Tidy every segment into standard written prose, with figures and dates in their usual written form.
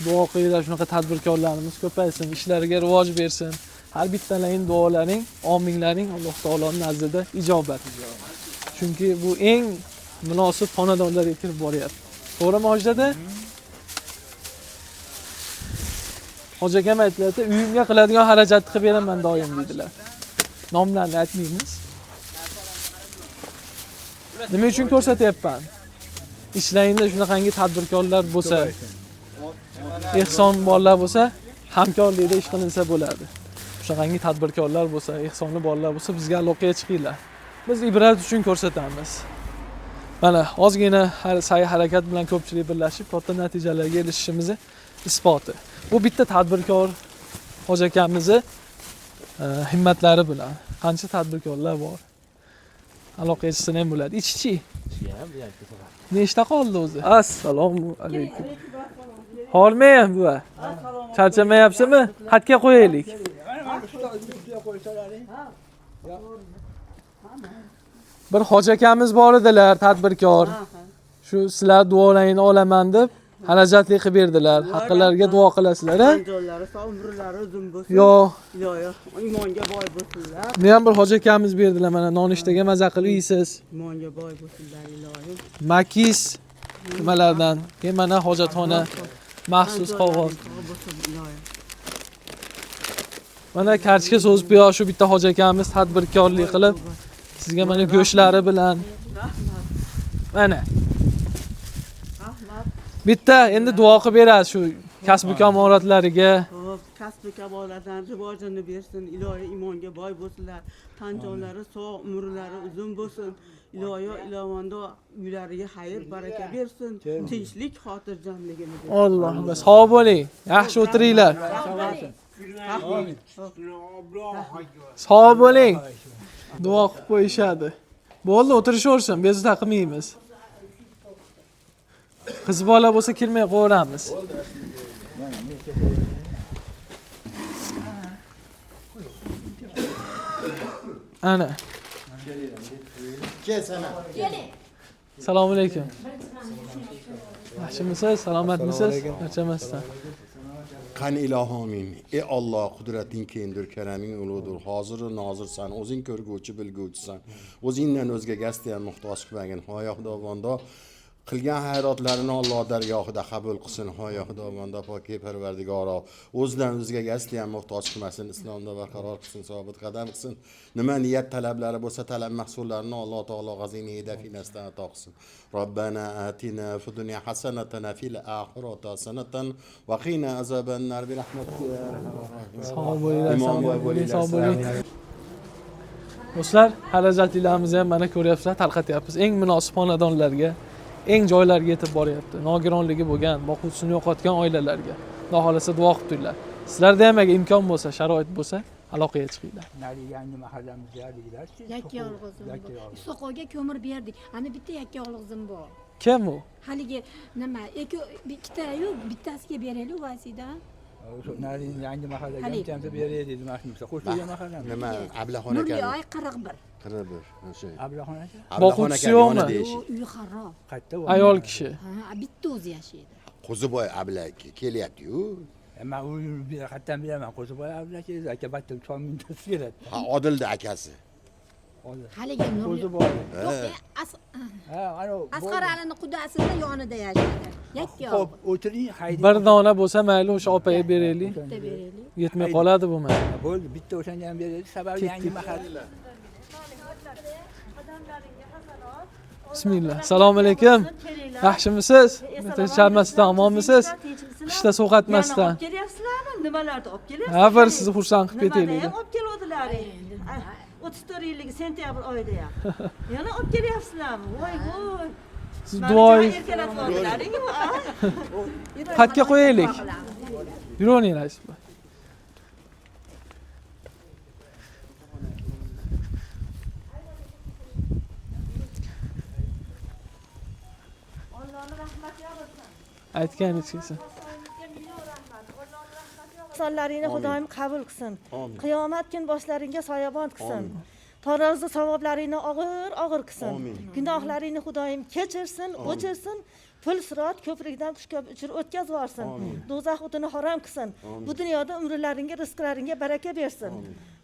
Duo qilinglar, shunaqa tadbirkorlarimiz ko'paysin, ishlariga rivoj bersin. Har bittalaring duolaring, ominlaring Alloh taoloning nazdida ijobat. Chunki bu eng munosib xonadonlarga kirib boryapti. To'g'rimi Hoji dada? Hoji akam aytdilar, uyimga qiladigan xarajatni qilib beraman doim deydilar. Nomlarni aytmaymiz. Nima uchun ko'rsatyapman? Ishlaringda shunaqangi tadbirkorlar bo'lsa, ehson borlar bo'lsa, hamkorlikda ish qilinsa bo'ladi. Shunaqangi tadbirkorlar bo'lsa, ehsonli bolalar bo'lsa, bizga aloqaga chiqinglar. Biz ibrat uchun ko'rsatamiz. Mana ozgina sa'y-harakat bilan ko'pchilik birlashib katta natijalarga erishishimizni isboti. Bu bitta tadbirkor Hoji akamizni himmatlari bilan qancha tadbirkorlar bor. Aloqaga chiqsa ham bo'ladi. Ichchi. Nechta qoldi o'zi? Assalomu alaykum. Hormayam buva. Charchamayapsizmi? Xatga qo'yaylik. Bir Hoji akamiz bor edilar, tadbirkor. Shu sizlar duolaringni olaman deb xarajatli qilib berdilar. Haqqilariga duo qilasizlar, ha? Jonlari sog', umrlari uzun bo'lsin. Yo, Imonga boy bo'lsinlar. men ham bir Hoji akamiz berdilar, mana nonushtaga maza qilib yeysiz. Imonga boy bo'lsinlar, ilohim. Makis nimalardan? Keyin mana hojatxona maxsus qog'oz. Mana kartochka so'zib berib shu bitta Hoji akamiz tadbirkorlik qilib sizga mana go'shtlari bilan. Mana. Bitta endi duo qilib berasiz shu kasb kamoratlariga. Kasb kamoratlardan rivojini bersin, ilohiy imonga boy bo'lsinlar. Tan jonlari sog', umrlari uzun bo'lsin. Ilohiy ilovonda uylariga xayr, baraka bersin. Tinchlik, xotirjamligini bersin. Alloh, sog' bo'ling. Yaxshi o'tiringlar. Sog' bo'ling. Duo qilib qo'yishadi. Bo'ldi, o'tirishaversin, bezovta qilmaymiz. Qiz bola bo'lsa kirmay qo'yamiz. Ana. Assalomu alaykum. Yaxshimisiz? Salomatmisiz? Barchamasdan. Qan ilohomin. Ey Alloh, qudrating kengdir, karaming ulug'dir. Hozir nozirsan, o'zing ko'rguvchi, bilguvchisan. O'zingdan o'zgaga asliyan muhtoj qilmagin. Hoya Xudovando qilgan hayratlarini Alloh dargohida qabul qilsin. Hoya Xudovando poki Parvardigoro o'zidan o'zgaga asliyan muhtoj qilmasin, islomda barqaror qilsin, sobit qadam qilsin. Nima niyat talablari bo'lsa, talab mahsullarini Alloh taolo g'azini dafinasidan ato qilsin. Robbana atina fid dunya hasanatan fil oxirati hasanatan va qina azaban nar bi rahmatika. Sog' bo'linglar, sog' bo'ling. Do'stlar, xarajatlarimizni ham mana ko'ryapsizlar, tarqatyapmiz. Eng munosib xonadonlarga, eng joylarga yetib boryapti. Nogironligi bo'lgan, boquvchisini yo'qotgan oilalarga. Xudo xolasa duo qilib turinglar. Sizlarda ham agar imkon bo'lsa, sharoit bo'lsa, aloqaga chiqinglar. Yangi mahallamizda deydilar-chi. Yakka yolg'izim bor. Soqoga ko'mir berdik. Ana bitta yakka yolg'izim bor. Kim u? Haligi nima, ikkita-yu bittasiga beraylik vasida. Yangi mahallaga hamda beraylik dedi mashina. Qo'shilgan mahalla. Nima Ablaxon aka? Nurliyoy 41. 41. O'sha. Ablaxon aka. Boquvchisi yo'qmi? Uy xarob. Qayerda? Ayol kishi. Ha, bitta o'zi yashaydi. Qo'ziboy abla kelyapti-yu. Men u qayerdan bilaman, Qo'ziboy abla keldi, aka battal 3 minutasi beradi. Ha, Odilda akasi. Haligi Qo'ziboy. Ha, Asqar Alini qudasida yonida yashaydi. Yakka yolg'iz. Xo'p, o'tiring, haydang. Bir dona bo'lsa mayli o'sha opaga beraylik. Bitta beraylik. Yetmay qoladi bu mana. Bo'ldi, bitta o'shanga ham beraylik, sababi yangi mahalla. Bismillah. Assalomu alaykum. Yaxshimisiz? Charmasdan omonmisiz? Qishda sovqatmasdan. Olib kelyapsizlarmi? Nimalarni olib kelyapsiz? Ha, bir sizni xursand qilib ketaylik. Ham olib keladilaring. 34 yillik sentyabr oyida ham. Yana olib kelyapsizlarmi? Voy. Siz duoyi Erkalatib oldilaringmi? xatga qo'yaylik. Yuravering rais. Aytgan hechkisi. Sonlaringni Xudoyim qabul qilsin. Qiyomat kun boshlaringga soyabon qilsin. Tarozi savoblaringni og'ir qilsin. Amin. Gunohlaringni Xudoyim kechirsin, o'chirsin. Pul sirat ko'prikdan tushib uchirib o'tkazib yuborsin. Do'zax o'tini harom qilsin. Bu dunyoda umrlaringga, rizqlaringga baraka bersin.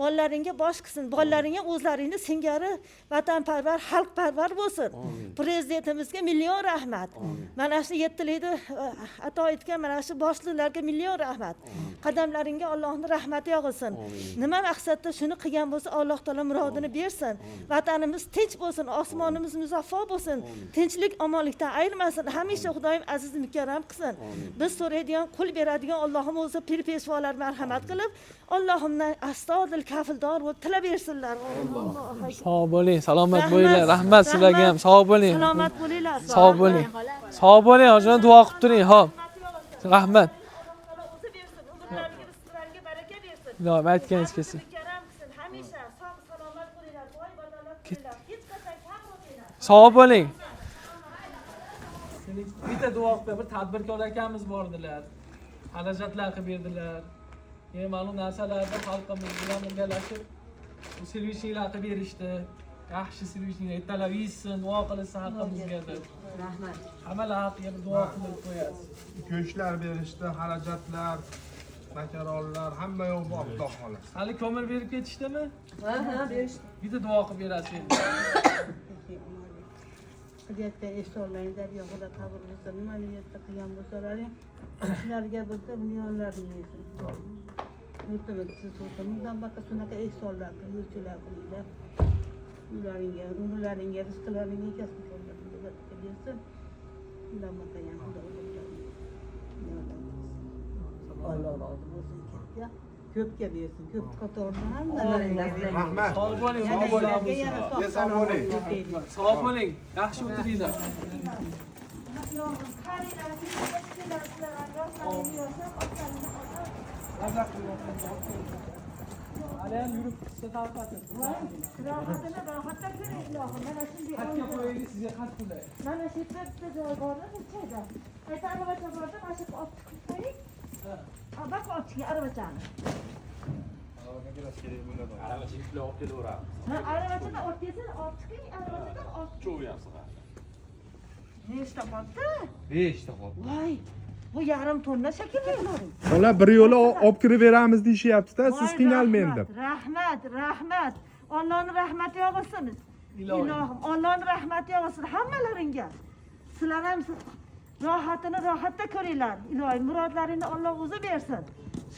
Bolalaringga bosh qilsin. Bolalaringga o'zlaringni singari vatanparvar, xalqparvar bo'lsin. Prezidentimizga million rahmat. Mana shu 7 yilda ato etgan mana shu boshliqlarga million rahmat. Qadamlaringga Allohning rahmati yog'ilsin. Nima maqsadda shuni qilgan bo'lsa, Alloh taolo murodini bersin. Vatanimiz tinch bo'lsin, osmonimiz muzaffo bo'lsin. Tinchlik, omonlikdan ayirmasin. Hamisha Xudoyim aziz mukarram qilsin. Biz so'raydigan, qul beradigan Allohim o'zi pir-peshvolar marhamat qilib, Allohimdan astodil kafildor bo'lib tilab bersinlar. Sog' bo'ling, salomat bo'linglar. Rahmat sizlarga ham. Sog' bo'ling. Salomat bo'linglar. Sog' bo'ling. Sog' bo'ling, hozir duo qilib turing, xo'p. Rahmat. O'zi bersin, umrlaringga, rizqlaringga baraka bersin. Ilohim aytganingiz kelsin. Mukarram qilsin. Hamisha sog' salomat bo'linglar. Boy bodalat bo'linglar. Hech qachon kam bo'lmanglar. Sog' bo'ling. Bitta duo qilib bir tadbirkor akamiz bordilar. Xarajatlar qilib berdilar. Ma'lum narsalarda xalqimiz bilan birgalashib servislar qilib berishdi. Yaxshi servislar ertalab yeysin, duo qilsin haqqimizga deb. Rahmat. Hamma haqqiga bir duo qilib qo'yasiz. Go'shtlar berishdi, xarajatlar, makaronlar, hamma yo'q bor, xudo xohlasa. Hali ko'mir berib ketishdimi? Ha, berishdi. Bitta duo qilib berasiz endi. Qilayotgan eshitolmaydi deb yo'g'ida qabr bo'lsa, nima niyatda qilgan bo'lsalaring, shularga bo'lsa millionlarni yeysin. Yurtimiz siz bundan boshqa shunaqa ehsonlar qiluvchilar qilinglar. Ularga, umrlaringga, rizqlaringga kasb yo'llaringga bersin. Bundan boshqa ham Xudo Alloh rozi bo'lsin. Ko'pga bersin, ko'p qatorda hammalaringga bersin. Rahmat. Sog' bo'ling, sog' bo'ling. Sog' bo'ling. Sog' bo'ling. Yaxshi o'tiringlar. Hali ham yurib siz tarqating. Rohatini rohatda ko'ring ilohim. Mana shunday Xatga qo'yaylik, sizga xat qilay. mana shu yerda bitta joy borda, bitta. Qayta aravacha borda, mana shu olib chiqib qo'ying. Ha, bak olib chiqing aravachani. Ha, aravachadan olib kelsin, olib chiqing, aravachadan olib chiqing. Nechta qoldi? 5 ta qoldi. Voy, bu yarim tonna shekilli ular. Ular bir yo'la olib kirib beramiz deyishyapti-da, siz qiynalmang deb. Rahmat, rahmat. Allohning rahmati yog'ilsin. Ilohim, Allohning rahmati yog'ilsin hammalaringga. Sizlar ham rohatini rohatda ko'ringlar. Ilohim, murodlaringni Alloh o'zi bersin.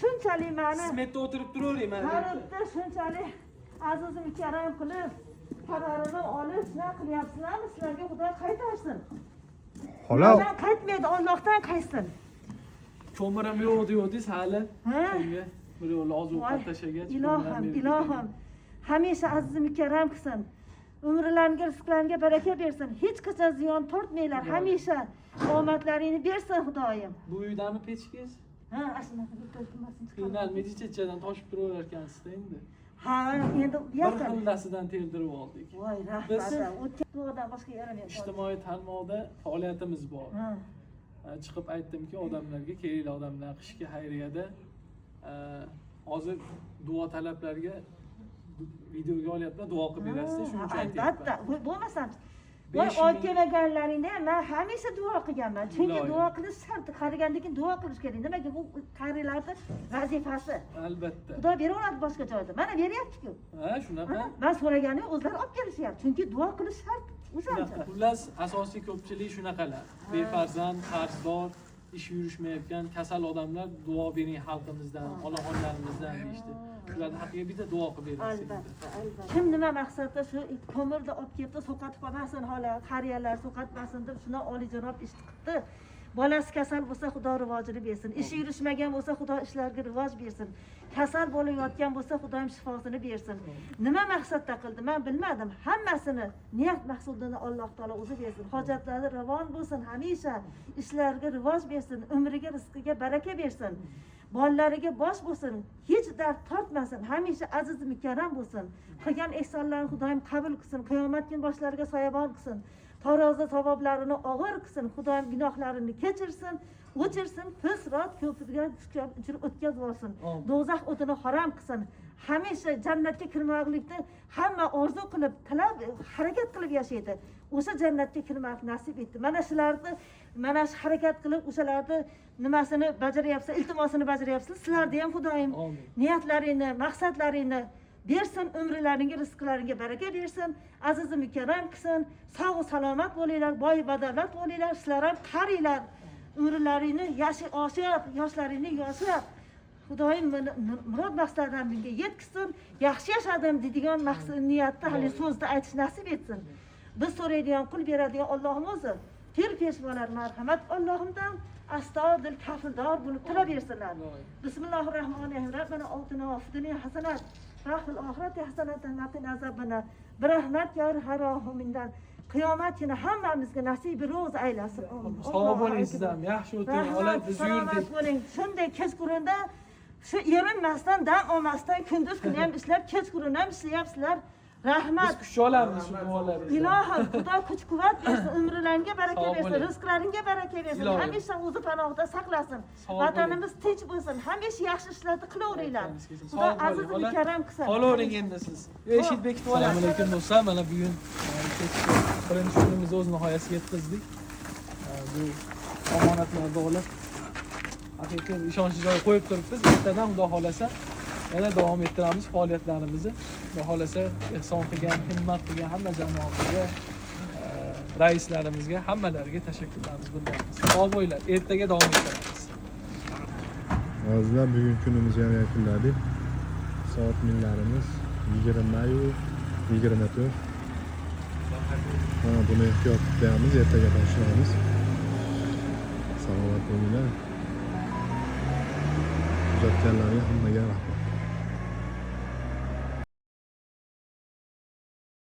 Shunchalik meni Smetda o'tirib turavering mana. Harobda shunchalik azizim karam qilib, qarorini olib, nima qilyapsizlarmi? Sizlarga Xudo qaytarsin. Xola, Mendan qaytmaydi, Allohdan qaytsin. Ko'mirim yo'q deyotdingiz hali. Ha? Uyga bir yo'l ozuqa tashagach. Ilohim, ilohim. Hamisha azizim karam qilsin. Umrlaringga, rizqlaringga baraka bersin. Hech qachon ziyon tortmanglar. Hamisha omadlaringni bersin Xudoyim. Bu uydami pechkingiz? Ha, ashunaqa bir to'lqinmasin chiqarib. Qiynalmaydi, chechadan toshib turaverar ekansiz endi. Ha, endi Bir yaqin. xillasidan terdirib oldik. Voy, rahmat. O'tgan duodan boshqa yaramaydi. Ijtimoiy tarmoqda faoliyatimiz bor. Ha. Chiqib aytdimki, odamlarga, kerakli odamlar qishki xayriyada hozir duo talablarga videoga olyapman, duo qilib berasiz, shuning uchun aytyapman. Albatta, bo'lmasam. Voy, 5 ming- olib kelmaganlaringda men hamisha duo qilganman. Chunki Ilohim. duo qilish shart. Qarigandan keyin duo qilish kerak. Nimaga bu qarilarning vazifasi? Albatta. Xudo beraveradi boshqa joyda. Mana beryapti-ku. Ha, shunaqa. Men so'raganim o'zlari olib kelishyapti. Chunki duo qilish shart. O'zancha. Shunaqa. Xullas, asosiy ko'pchilik shunaqalar. Befarzand, qarzdor, ish yurishmayotgan kasal odamlar duo bering xalqimizdan, onaxonlarimizdan deyishdi. Ularni haqqiga bitta duo qilib berasiz. Albatta, albatta. Kim nima maqsadda shu ko'mirni olib keldi, so'qatib qolmasin, holat qariyalar so'qatmasin deb shuni oliyjanob ish qildi. Bolasi kasal bo'lsa, Xudo rivojini bersin. Ishi yurishmagan bo'lsa, Xudo ishlarga rivoj bersin. Kasal bo'layotgan bo'lsa, Xudoyim shifosini bersin. Nima maqsadda qildi, men bilmadim. Hammasini niyat maqsadini Alloh taolo o'zi bersin. Hojatlari ravon bo'lsin, hamisha ishlarga rivoj bersin, umriga, rizqiga baraka bersin. Bolalariga bosh bo'lsin, hech dard tortmasin, hamisha aziz mukarram bo'lsin. Qilgan ehsonlarini Xudoyim qabul qilsin, qiyomat kuni boshlariga soyabon qilsin. Tarozi savoblarini og'ir qilsin, Xudoyim gunohlarini kechirsin, o'chirsin, fisrot ko'piga tushib o'tkazib yuborsin. Do'zax o'tini harom qilsin. hamisha jannatga kirmoqlikni hamma orzu qilib, talab, harakat qilib yashaydi. O'sha jannatga kirmoq nasib etdi. Mana shularni, mana shu harakat qilib o'shalarni nimasini bajaryapsiz, iltimosini bajaryapsiz. Sizlarni ham Xudoyim niyatlaringni, maqsadlaringni bersin, umrlaringga, rizqlaringga baraka bersin, aziz mukarram qilsin. Sog' salomat bo'linglar, boy badavlat bo'linglar. Sizlar ham qariylar, umrlaringni oshib, yoshlaringni yoshib, Xudoyim murod maqsadlarimga yetkazsin, yaxshi yashadim deydigan maqsad niyatda hali so'zda aytish nasib etsin. Biz so'raydigan, qul beradigan Allohim o'zi. Pir peshvolar marhamat Allohimdan astodil kafildor bo'lib turaversinlar. Bismillahirrohmanirrohim. Rabbana atina fid dunya hasanat va fil oxirati hasanatan va qina azobannar. Bir rahmat ya rohimindan. Qiyomat kuni hammamizga nasibi ro'z aylasin. Sog' bo'ling siz ham, yaxshi o'ting, ola biz yurdik. Bo'ling. Shunday kechqurunda shu erinmasdan, dam olmasdan kunduz kuni ham ishlab, kechqurun ham ishlayapsizlar. Rahmat. Kuch olamiz shu duolarga. Ilohim, Xudo kuch-quvvat bersin, umrlaringga baraka bersin, rizqlaringga baraka bersin. Hamisha o'zi panohida saqlasin. Vatanimiz tinch bo'lsin. Hamisha yaxshi ishlarni qilaveringlar. Xudo aziz va karam qilsin. Qolavering endi siz. Eshit bekitib oling. Assalomu alaykum do'stlar. Mana bugun birinchi kunimizni o'z nihoyasiga yetkazdik. Bu omonatlarni olib haqiqiy ishonchli joyga qo'yib turibmiz. Ertadan Xudo xolasa yana davom ettiramiz faoliyatlarimizni. Xudo xolasa ehson qilgan, himmat qilgan hamma jamoamizga, raislarimizga, hammalariga tashakkurlarimizni bildiramiz. Sog' bo'linglar. Ertaga davom ettiramiz. Azizlar, bugun kunimizni yana yakunladik. Soat millarimiz 20:24. Buni ehtiyot qilamiz, ertaga boshlaymiz. Salomat bo'linglar. Kuzatganlarga hammaga rahmat.